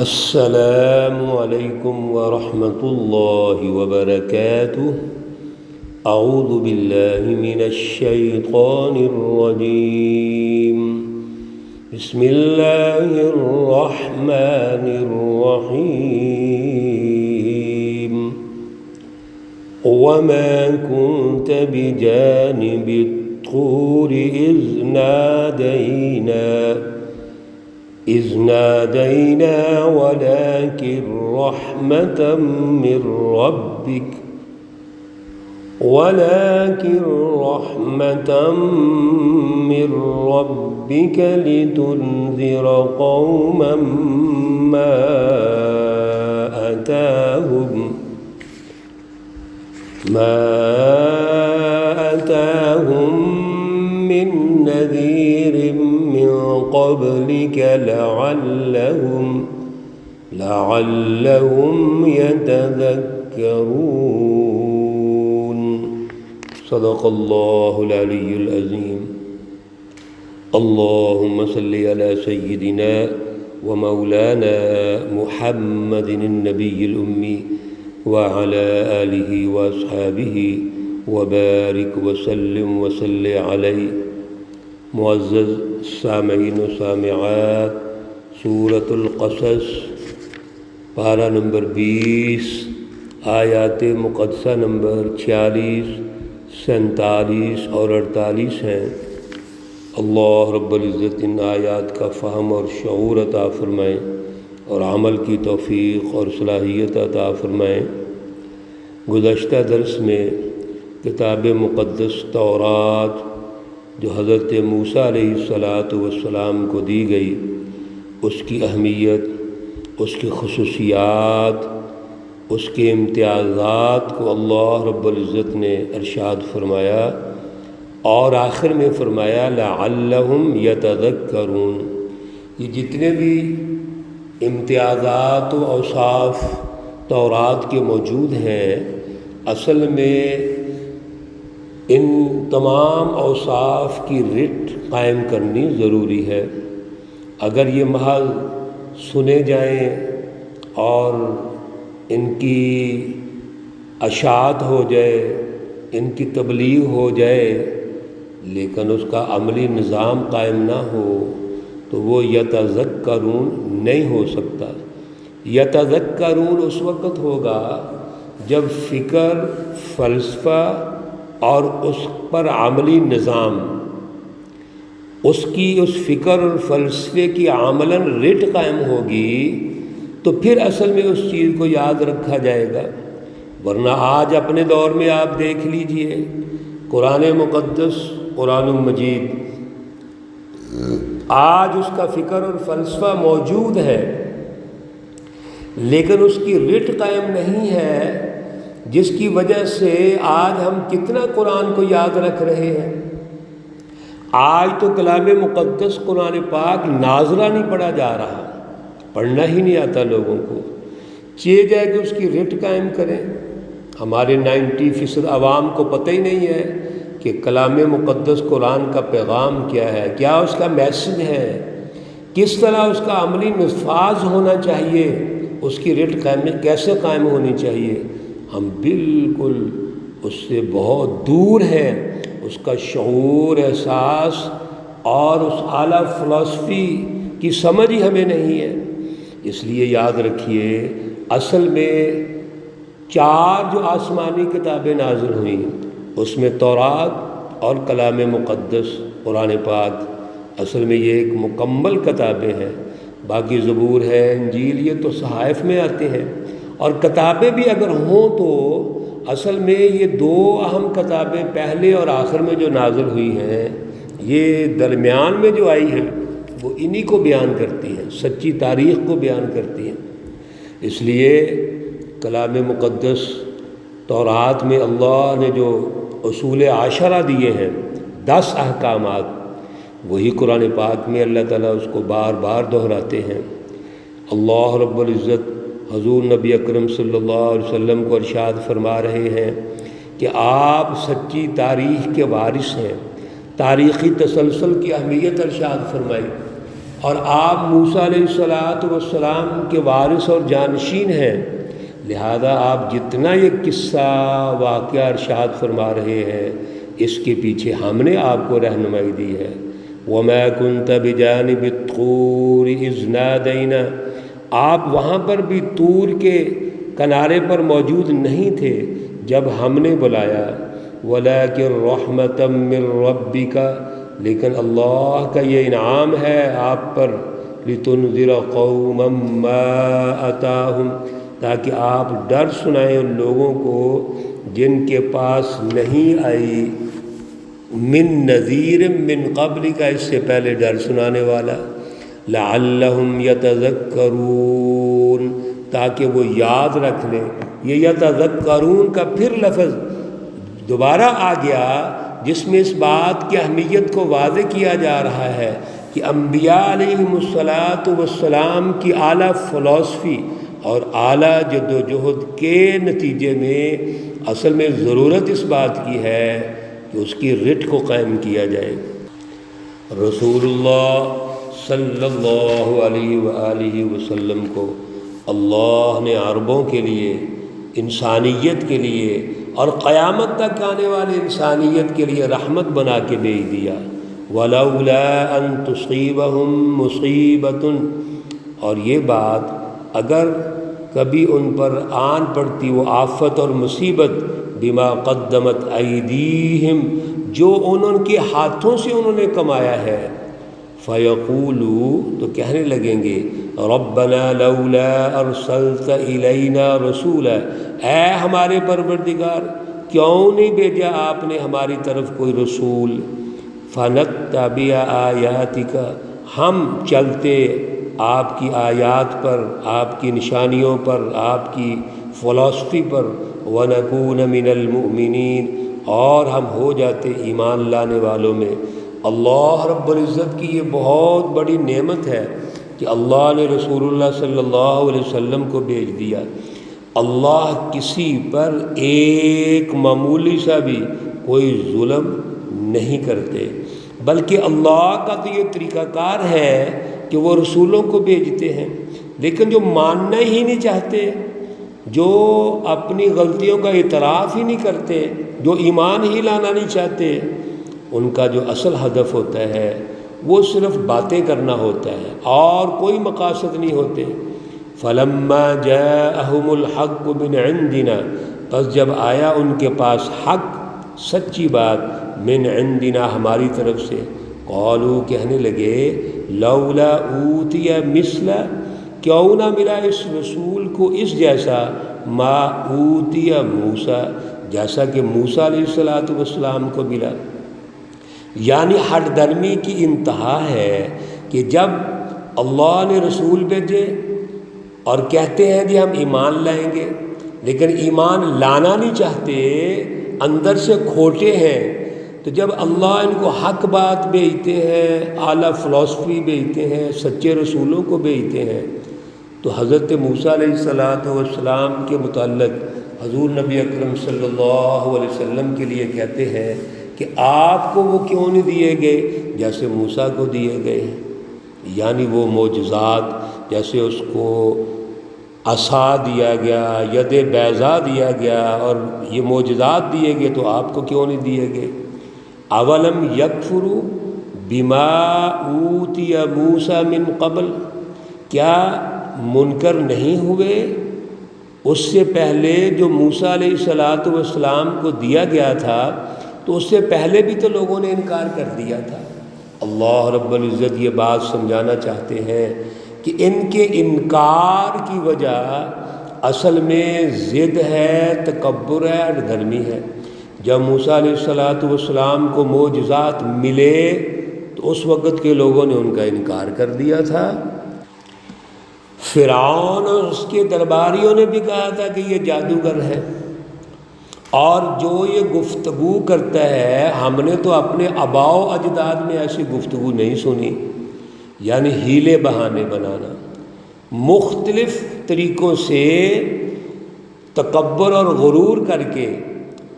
السلام علیکم ورحمۃ اللہ وبرکاتہ۔ اعوذ باللہ من الشیطان الرجیم، بسم اللہ الرحمن الرحیم۔ وما كنت بجانب الطور إذ نادينا ولكن رحمة من ربك لتنذر قوما ما أتاهم من نذير من قبلك لعلهم يتذكرون۔ صدق اللہ العلی العظیم۔ اللہم صل علی سیدنا ومولانا محمد النبی الأمی وعلى آلہ واصحابہ وبارک وسلم وصل علیہ۔ معزز سامعین و سامعات، سورۃ القصص پارہ نمبر 20، آیات مقدسہ نمبر 46، 47 اور 48 ہیں۔ اللہ رب العزت ان آیات کا فہم اور شعور عطا فرمائیں اور عمل کی توفیق اور صلاحیت عطا فرمائیں۔ گزشتہ درس میں کتاب مقدس تورات جو حضرت موسیٰ علیہ السلام کو دی گئی، اس کی اہمیت، اس کی خصوصیات، اس کے امتیازات کو اللہ رب العزت نے ارشاد فرمایا اور آخر میں فرمایا لعلہم یتذکرون۔ یہ جتنے بھی امتیازات و اوصاف تورات کے موجود ہیں، اصل میں ان تمام اوصاف کی رٹ قائم کرنی ضروری ہے۔ اگر یہ محض سنے جائیں اور ان کی اشاعت ہو جائے، ان کی تبلیغ ہو جائے، لیکن اس کا عملی نظام قائم نہ ہو تو وہ یتذکرون نہیں ہو سکتا۔ یتذکرون اس وقت ہوگا جب فکر، فلسفہ اور اس پر عملی نظام، اس فکر اور فلسفے کی عملاً رٹ قائم ہوگی تو پھر اصل میں اس چیز کو یاد رکھا جائے گا۔ ورنہ آج اپنے دور میں آپ دیکھ لیجئے، قرآن مقدس، قرآن مجید، آج اس کا فکر اور فلسفہ موجود ہے لیکن اس کی رٹ قائم نہیں ہے، جس کی وجہ سے آج ہم کتنا قرآن کو یاد رکھ رہے ہیں۔ آج تو کلام مقدس قرآن پاک ناظرہ نہیں پڑھا جا رہا، پڑھنا ہی نہیں آتا لوگوں کو۔ چاہیے جائے کہ اس کی رٹ قائم کریں۔ ہمارے 90% عوام کو پتہ ہی نہیں ہے کہ کلام مقدس قرآن کا پیغام کیا ہے، کیا اس کا میسج ہے، کس طرح اس کا عملی نفاذ ہونا چاہیے، اس کی رٹ کیسے قائم ہونی چاہیے۔ ہم بالکل اس سے بہت دور ہیں، اس کا شعور، احساس اور اس اعلیٰ فلسفی کی سمجھ ہی ہمیں نہیں ہے۔ اس لیے یاد رکھیے، اصل میں 4 جو آسمانی کتابیں نازل ہوئیں، اس میں تورات اور کلام مقدس قرآن پاک، اصل میں یہ ایک مکمل کتابیں ہیں۔ باقی زبور ہے، انجیل، یہ تو صحائف میں آتے ہیں، اور کتابیں بھی اگر ہوں تو اصل میں یہ 2 اہم کتابیں پہلے اور آخر میں جو نازل ہوئی ہیں، یہ درمیان میں جو آئی ہیں وہ انہی کو بیان کرتی ہیں، سچی تاریخ کو بیان کرتی ہیں۔ اس لیے کلام مقدس تورات میں اللہ نے جو اصول 10 دیے ہیں، 10 احکامات، وہی قرآن پاک میں اللہ تعالیٰ اس کو بار بار دہراتے ہیں۔ اللہ رب العزت حضور نبی اکرم صلی اللہ علیہ وسلم کو ارشاد فرما رہے ہیں کہ آپ سچی تاریخ کے وارث ہیں۔ تاریخی تسلسل کی اہمیت ارشاد فرمائی۔ اور آپ موسیٰ علیہ السلام کے وارث اور جانشین ہیں، لہذا آپ جتنا یہ قصہ واقعہ ارشاد فرما رہے ہیں اس کے پیچھے ہم نے آپ کو رہنمائی دی ہے۔ وَمَا كُنْتَ بِجَانِبِ الطُّورِ إِذْ نَادَيْنَا، آپ وہاں پر بھی طور کے کنارے پر موجود نہیں تھے جب ہم نے بلایا۔ وَلَٰكِن رَحْمَةً مِّن رَّبِّكَ، لیکن اللہ کا یہ انعام ہے آپ پر، لِتُنذِرَ قَوْمًا مَّا أَتَاهُمْ، تاکہ آپ ڈر سنائیں ان لوگوں کو جن کے پاس نہیں آئی، من نذیر من قبل کا، اس سے پہلے ڈر سنانے والا، لعلہم یتذکرون، تاکہ وہ یاد رکھ لیں۔ یہ یتذکرون کا پھر لفظ دوبارہ آ گیا جس میں اس بات کی اہمیت کو واضح کیا جا رہا ہے کہ انبیاء علیہم السلام کی اعلیٰ فلسفی اور اعلیٰ جد و جہد کے نتیجے میں اصل میں ضرورت اس بات کی ہے کہ اس کی رٹ کو قائم کیا جائے۔ رسول اللہ صلی اللہ علیہ وآلہ وسلم کو اللہ نے عربوں کے لیے، انسانیت کے لیے اور قیامت تک آنے والے انسانیت کے لیے رحمت بنا کے بھیج دیا۔ وَلَوْلَا أَن تُصِيبَهُم مُّصِيبَةٌ، اور یہ بات اگر کبھی ان پر آن پڑتی وہ آفت اور مصیبت، بما قدمت ایدیہم، جو ان کے ہاتھوں سے انہوں نے کمایا ہے، فَيَقُولُوا، تو کہنے لگیں گے، رَبَّنَا لَوْلَا أَرْسَلْتَ إِلَيْنَا رَسُولًا، اے ہمارے پروردگار کیوں نہیں بھیجا آپ نے ہماری طرف کوئی رسول، فَنَتَّبِعَ آيَاتِكَ، ہم چلتے آپ کی آیات پر، آپ کی نشانیوں پر، آپ کی فلسفی پر، وَنَكُونَ مِنَ الْمُؤْمِنِينَ، اور ہم ہو جاتے ایمان لانے والوں میں۔ اللہ رب العزت کی یہ بہت بڑی نعمت ہے کہ اللہ نے رسول اللہ صلی اللہ علیہ وسلم کو بھیج دیا۔ اللہ کسی پر ایک معمولی سا بھی کوئی ظلم نہیں کرتے، بلکہ اللہ کا تو یہ طریقہ کار ہے کہ وہ رسولوں کو بھیجتے ہیں، لیکن جو ماننا ہی نہیں چاہتے، جو اپنی غلطیوں کا اعتراف ہی نہیں کرتے، جو ایمان ہی لانا نہیں چاہتے، ان کا جو اصل ہدف ہوتا ہے وہ صرف باتیں کرنا ہوتا ہے اور کوئی مقاصد نہیں ہوتے۔ فَلَمَّا جَاءَهُمُ الْحَقُّ مِنْ عِنْدِنَا، پس جب آیا ان کے پاس حق، سچی بات، من عندنا، ہماری طرف سے، قالوا، کہنے لگے، لولا اوتی مثل، کیوں نہ ملا اس رسول کو اس جیسا، ما اوتی موسیٰ، جیسا کہ موسیٰ علیہ السلام کو ملا۔ یعنی ہٹ درمی کی انتہا ہے کہ جب اللہ نے رسول بھیجے اور کہتے ہیں جی ہم ایمان لائیں گے، لیکن ایمان لانا نہیں چاہتے، اندر سے کھوٹے ہیں، تو جب اللہ ان کو حق بات بھیجتے ہیں، اعلیٰ فلسفی بھیجتے ہیں، سچے رسولوں کو بھیجتے ہیں، تو حضرت موسیٰ علیہ السلام کے متعلق حضور نبی اکرم صلی اللہ علیہ وسلم کے لیے کہتے ہیں کہ آپ کو وہ کیوں نہیں دیے گئے جیسے موسیٰ کو دیے گئے ہیں، یعنی وہ معجزات، جیسے اس کو عصا دیا گیا، ید بیضا دیا گیا، اور یہ معجزات دیے گئے، تو آپ کو کیوں نہیں دیے گئے؟ اولم یکفروا بما اوتی موسیٰ من قبل، کیا منکر نہیں ہوئے اس سے پہلے جو موسیٰ علیہ السلام کو دیا گیا تھا؟ تو اس سے پہلے بھی تو لوگوں نے انکار کر دیا تھا۔ اللہ رب العزت یہ بات سمجھانا چاہتے ہیں کہ ان کے انکار کی وجہ اصل میں ضد ہے، تکبر ہے، اور دھرمی ہے۔ جب موسیٰ علیہ السلام کو معجزات ملے تو اس وقت کے لوگوں نے ان کا انکار کر دیا تھا۔ فرعون اور اس کے درباریوں نے بھی کہا تھا کہ یہ جادوگر ہے، اور جو یہ گفتگو کرتا ہے، ہم نے تو اپنے آباء و اجداد میں ایسی گفتگو نہیں سنی، یعنی ہیلے بہانے بنانا، مختلف طریقوں سے تکبر اور غرور کر کے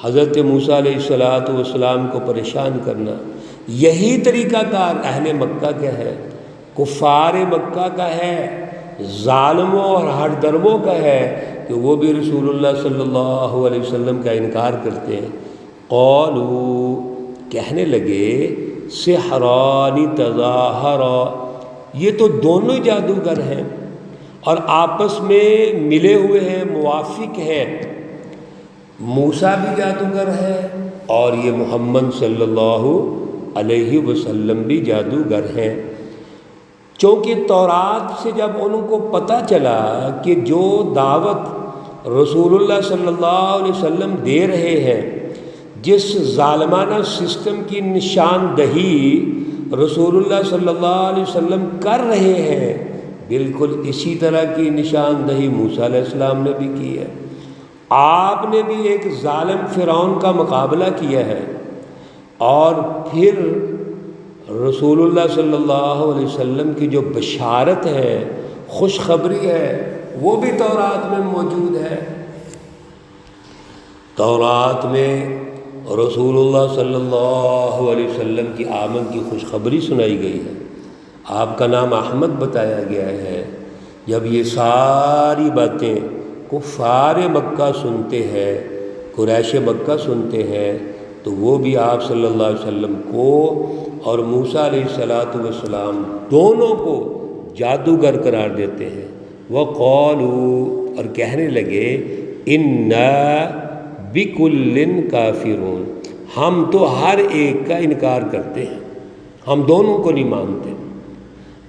حضرت موسیٰ علیہ السلام کو پریشان کرنا، یہی طریقہ کار اہل مکہ کا ہے۔ کفار مکہ کا ہے، ظالموں اور ہٹ درموں کا ہے کہ وہ بھی رسول اللہ صلی اللہ علیہ وسلم کا انکار کرتے ہیں۔ قالوا، کہنے لگے، سحران تظاہرا، یہ تو دونوں جادوگر ہیں اور آپس میں ملے ہوئے ہیں، موافق ہیں۔ موسیٰ بھی جادوگر ہے اور یہ محمد صلی اللہ علیہ وسلم بھی جادوگر ہیں۔ چونکہ تورات سے جب ان کو پتہ چلا کہ جو دعوت رسول اللہ صلی اللہ علیہ وسلم دے رہے ہیں، جس ظالمانہ سسٹم کی نشاندہی رسول اللہ صلی اللہ علیہ وسلم کر رہے ہیں، بالکل اسی طرح کی نشاندہی موسیٰ علیہ السلام نے بھی کی ہے۔ آپ نے بھی ایک ظالم فرعون کا مقابلہ کیا ہے، اور پھر رسول اللہ صلی اللہ علیہ وسلم کی جو بشارت ہے، خوشخبری ہے، وہ بھی تورات میں موجود ہے۔ تورات میں رسول اللہ صلی اللہ علیہ وسلم کی آمد کی خوشخبری سنائی گئی ہے، آپ کا نام احمد بتایا گیا ہے۔ جب یہ ساری باتیں کفار مکہ سنتے ہیں، قریش مکہ سنتے ہیں، تو وہ بھی آپ صلی اللہ علیہ وسلم کو اور موسیٰ علیہ السلام دونوں کو جادوگر قرار دیتے ہیں۔ وَقَالُوا، اور کہنے لگے، إِنَّا بِكُلٍّ كَافِرُونَ، ہم تو ہر ایک کا انکار کرتے ہیں، ہم دونوں کو نہیں مانتے۔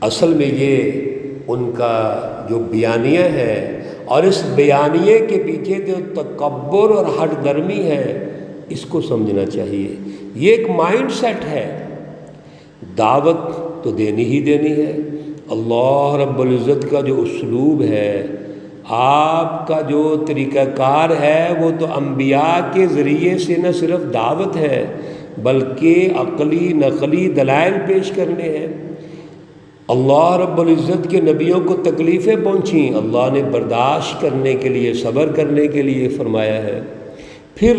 اصل میں یہ ان کا جو بیانیہ ہے، اور اس بیانیے کے پیچھے جو تکبر اور ہٹ درمی ہے، اس کو سمجھنا چاہیے۔ یہ ایک مائنڈ سیٹ ہے، دعوت تو دینی ہی دینی ہے۔ اللہ رب العزت کا جو اسلوب ہے، آپ کا جو طریقہ کار ہے، وہ تو انبیاء کے ذریعے سے نہ صرف دعوت ہے بلکہ عقلی نقلی دلائل پیش کرنے ہیں۔ اللہ رب العزت کے نبیوں کو تکلیفیں پہنچیں، اللہ نے برداشت کرنے کے لیے، صبر کرنے کے لیے فرمایا ہے۔ پھر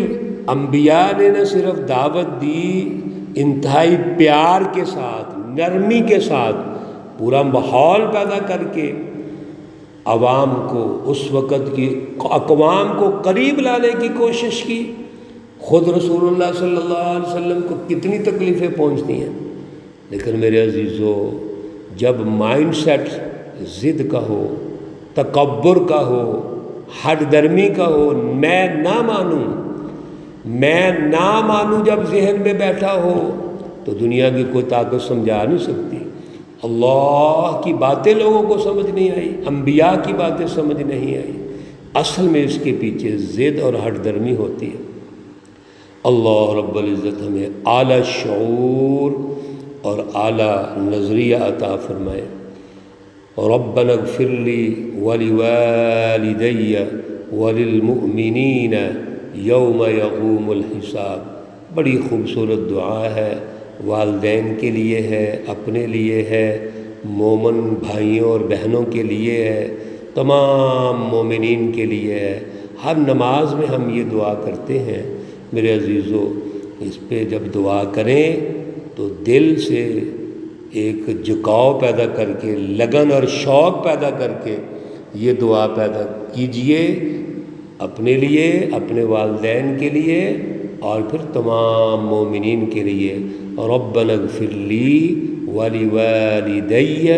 انبیاء نے نہ صرف دعوت دی، انتہائی پیار کے ساتھ، نرمی کے ساتھ، پورا ماحول پیدا کر کے عوام کو، اس وقت کی اقوام کو قریب لانے کی کوشش کی۔ خود رسول اللہ صلی اللہ علیہ وسلم کو کتنی تکلیفیں پہنچتی ہیں، لیکن میرے عزیزو، جب مائنڈ سیٹ ضد کا ہو، تکبر کا ہو، ہٹ درمی کا ہو، میں نہ مانوں جب ذہن میں بیٹھا ہو، تو دنیا کی کوئی طاقت سمجھا نہیں سکتی۔ اللہ کی باتیں لوگوں کو سمجھ نہیں آئی، انبیاء کی باتیں سمجھ نہیں آئی، اصل میں اس کے پیچھے ضد اور ہٹ درمی ہوتی ہے۔ اللہ رب العزت ہمیں اعلیٰ شعور اور اعلیٰ نظریہ عطا فرمائے۔ ربنا اغفر لی ولوالدی وللمؤمنین یوم یقوم الحساب، بڑی خوبصورت دعا ہے، والدین کے لیے ہے، اپنے لیے ہے، مومن بھائیوں اور بہنوں کے لیے ہے، تمام مومنین کے لیے ہے۔ ہر نماز میں ہم یہ دعا کرتے ہیں۔ میرے عزیزو، اس پہ جب دعا کریں تو دل سے ایک جھکاؤ پیدا کر کے، لگن اور شوق پیدا کر کے یہ دعا پیدا کیجئے، اپنے لیے، اپنے والدین کے لیے، اور پھر تمام مومنین کے لیے۔ ربنا اغفر لی ولوالدی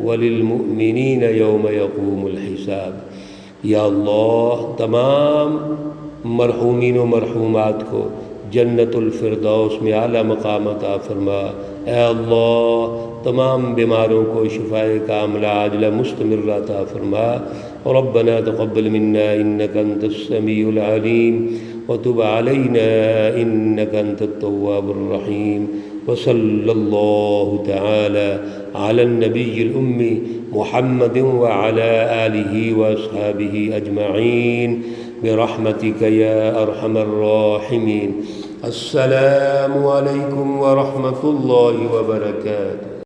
وللمؤمنین یوم یقوم الحساب۔ یا اللہ، تمام مرحومین و مرحومات کو جنت الفردوس میں اعلیٰ مقام عطا فرما۔ اے اللہ، تمام بیماروں کو شفائے کاملہ عاجلہ مستمرہ عطا فرما۔ ربنا تقبل منا انك انت السميع العليم وتب علينا انك انت التواب الرحيم، وصلى الله تعالى على النبي الأمي محمد وعلى آله وأصحابه أجمعين برحمتك يا أرحم الراحمين۔ السلام عليكم ورحمة الله وبركاته۔